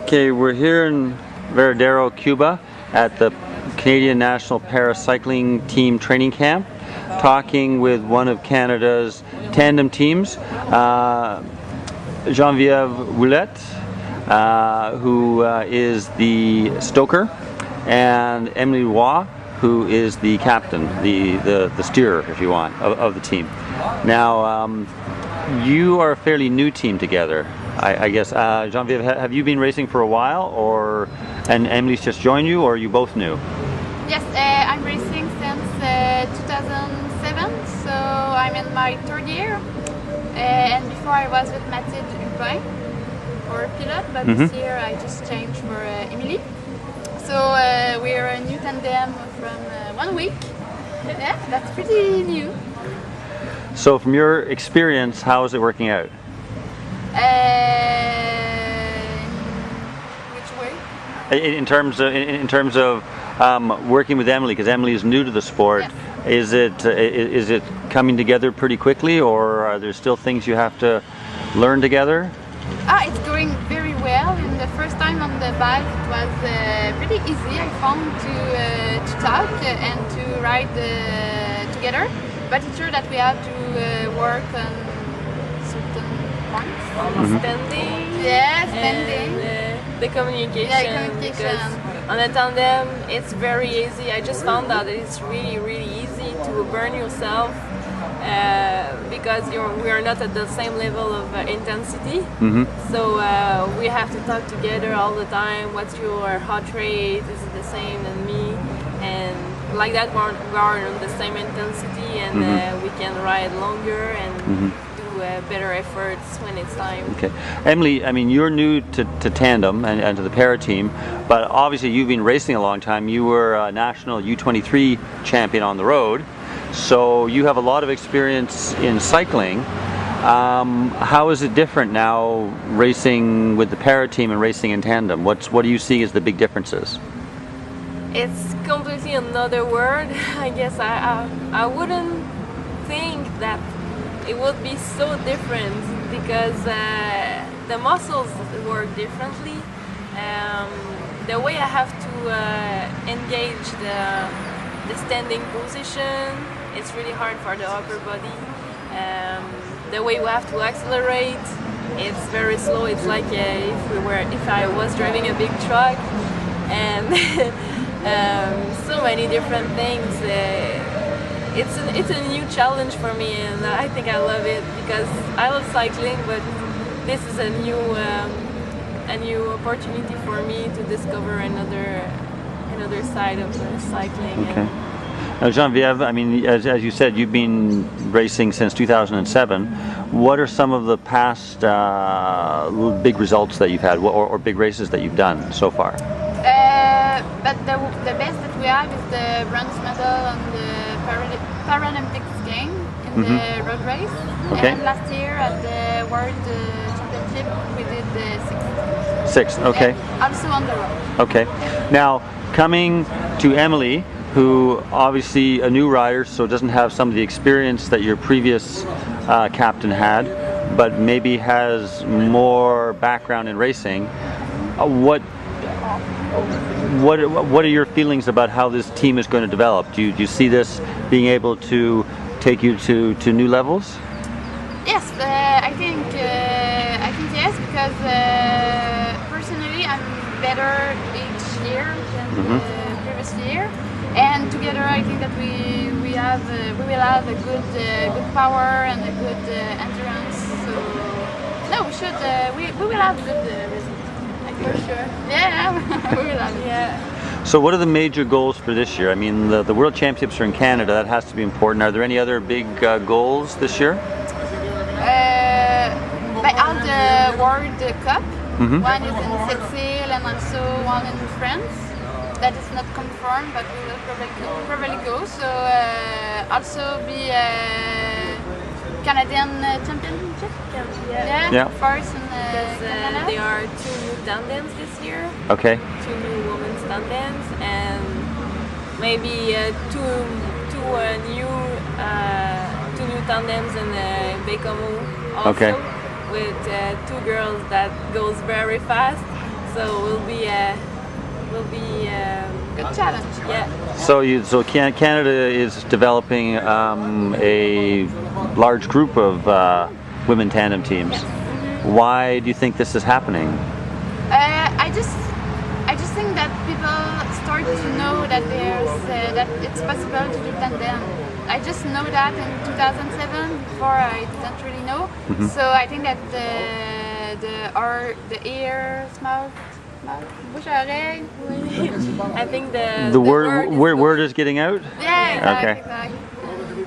Okay, we're here in Varadero, Cuba at the Canadian National Paracycling Team Training Camp, talking with one of Canada's tandem teams, Geneviève Ouellet, who is the stoker, and Emilie, who is the captain, the steerer, if you want, of the team. Now, you are a fairly new team together, I guess. Geneviève, have you been racing for a while, and Emilie's just joined you, or are you both new? Yes, I'm racing since 2007, so I'm in my third year. And before I was with Mathilde or pilot, but this year I just changed for Emilie. So we're a new tandem from 1 week. Yeah, that's pretty new. So from your experience, how is it working out? Which way? In terms of working with Emilie, because Emilie is new to the sport, yes. Is it coming together pretty quickly, or are there still things you have to learn together? It's going very well. And the first time on the bike, it was pretty easy. I found to talk and to ride together. But it's true that we have to work on certain points. Standing. Yeah, standing. And the communication. Yeah, communication. On a tandem, it's very easy. I just found out that it's really, really easy to burn yourself because we are not at the same level of intensity. So we have to talk together all the time. What's your heart rate? Is it the same as me? And like that, we are on the same intensity, and we can ride longer and do better efforts when it's time. Okay, Emilie, I mean, you're new to tandem and to the para team, but obviously you've been racing a long time. You were a national U23 champion on the road, so you have a lot of experience in cycling. How is it different now racing with the para team and racing in tandem? What do you see as the big differences? It's completely another world. I guess I wouldn't think that it would be so different because the muscles work differently. The way I have to engage the standing position, it's really hard for the upper body. The way we have to accelerate, it's very slow. It's like if I was driving a big truck, and so many different things. It's a new challenge for me, and I think I love it because I love cycling, but this is a new opportunity for me to discover another side of cycling. Okay. Now, Geneviève, I mean, as you said, you've been racing since 2007. What are some of the past big results that you've had, or big races that you've done so far? But the best that we have is the bronze medal on the Paralympics game in the road race. Okay. And last year at the World Championship we did the sixth. Okay. Yeah, also on the road. Okay. Now, coming to Emilie, who obviously a new rider, so doesn't have some of the experience that your previous captain had, but maybe has more background in racing. What are your feelings about how this team is going to develop? Do you see this being able to take you to new levels? Yes, I think yes, because personally I'm better each year than the previous year, and together I think that we will have a good power and a good endurance. So no, we will have good results. For sure. Yeah, we will have it. Yeah. So what are the major goals for this year? I mean, the World Championships are in Canada. That has to be important. Are there any other big goals this year? By all the World Cup. One is in Cecil and also one in France. That is not confirmed, but we will probably go. So also be Canadian Championship. Yeah. First in Canada. There are 2 new tandems this year. Okay. 2 new women's tandems, and maybe two new tandems in Bécomo also. Okay. With 2 girls that goes very fast. So will be Good challenge. yeah. So Canada is developing a large group of women tandem teams. Why do you think this is happening? I just think that people start to know that there's that it's possible to do tandem. I just know that in 2007. Before I didn't really know. So I think that the ear, mouth, bouche à oreille. I think The word is getting out? Yeah, exactly. Okay. Exactly.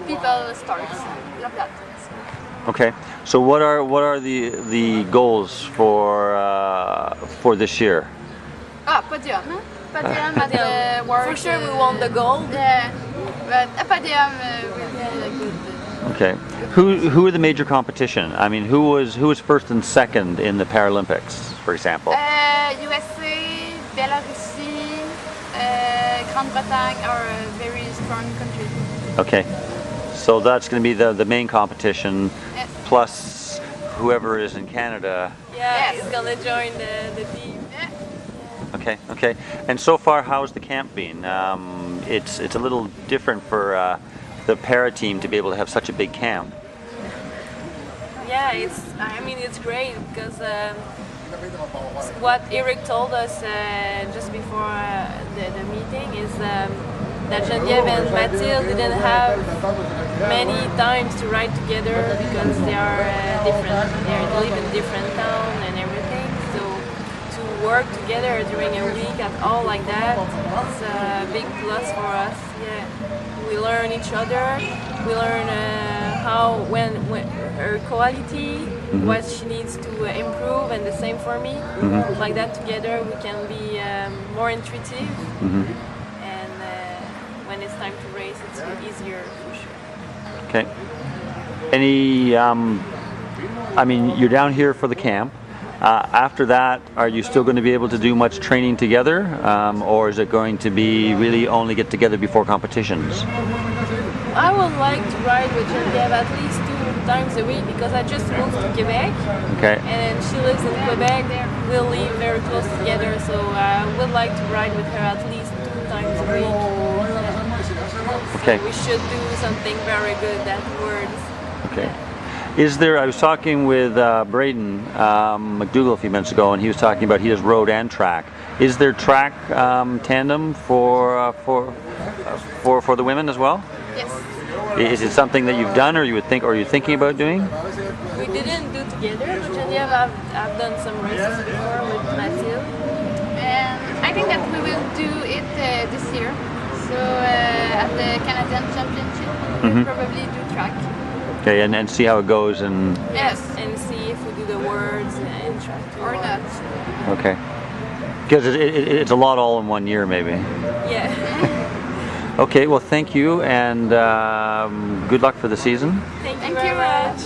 People start. Love that. Okay. So what are the goals for this year? Podium. Podium at the world. For sure, we want the gold. Yeah, but a podium will be a good. Okay. Who are the major competition? I mean, who was first and second in the Paralympics, for example? USA, Belarusie, Grande-Bretagne are very strong countries. Okay. So that's going to be the main competition, Yes. plus whoever is in Canada. Yeah, Yes. he's gonna join the team. Yeah. Okay. And so far, how's the camp been? It's a little different for the para team to be able to have such a big camp. Yeah, it's great because what Eric told us just before the meeting is that Geneviève and Mathilde didn't have many times to ride together because they are different. They live in different town and everything. So to work together during a week at all like that, it's a big plus for us. Yeah, we learn each other. We learn when her quality, what she needs to improve, and the same for me. Like that together, we can be more intuitive. And when it's time to race, it's easier for sure. Okay. Any? I mean, you're down here for the camp. After that, are you still going to be able to do much training together, or is it going to be really only get together before competitions? I would like to ride with Geneviève at least 2 times a week because I just moved to Quebec. Okay. And she lives in Quebec. We'll live very close together, so I would like to ride with her at least 2 times a week. Okay. So we should do something very good afterwards. Okay. Is there? I was talking with Braden McDougall a few minutes ago, and he was talking about he does road and track. Is there track tandem for the women as well? Yes. Is it something that you've done, or you would think, or you're thinking about doing? We didn't do together, but Geneviève, I've done some races before with Mathilde. And I think that we will do it this year. So at the Canadian Championship, we'll probably do track. Okay, and see how it goes, and Yes. And see if we do the words and track too. Or not. okay, because it's a lot all in one year, maybe. Yeah. Okay, well, thank you, and good luck for the season. Thank you Thank very you. much.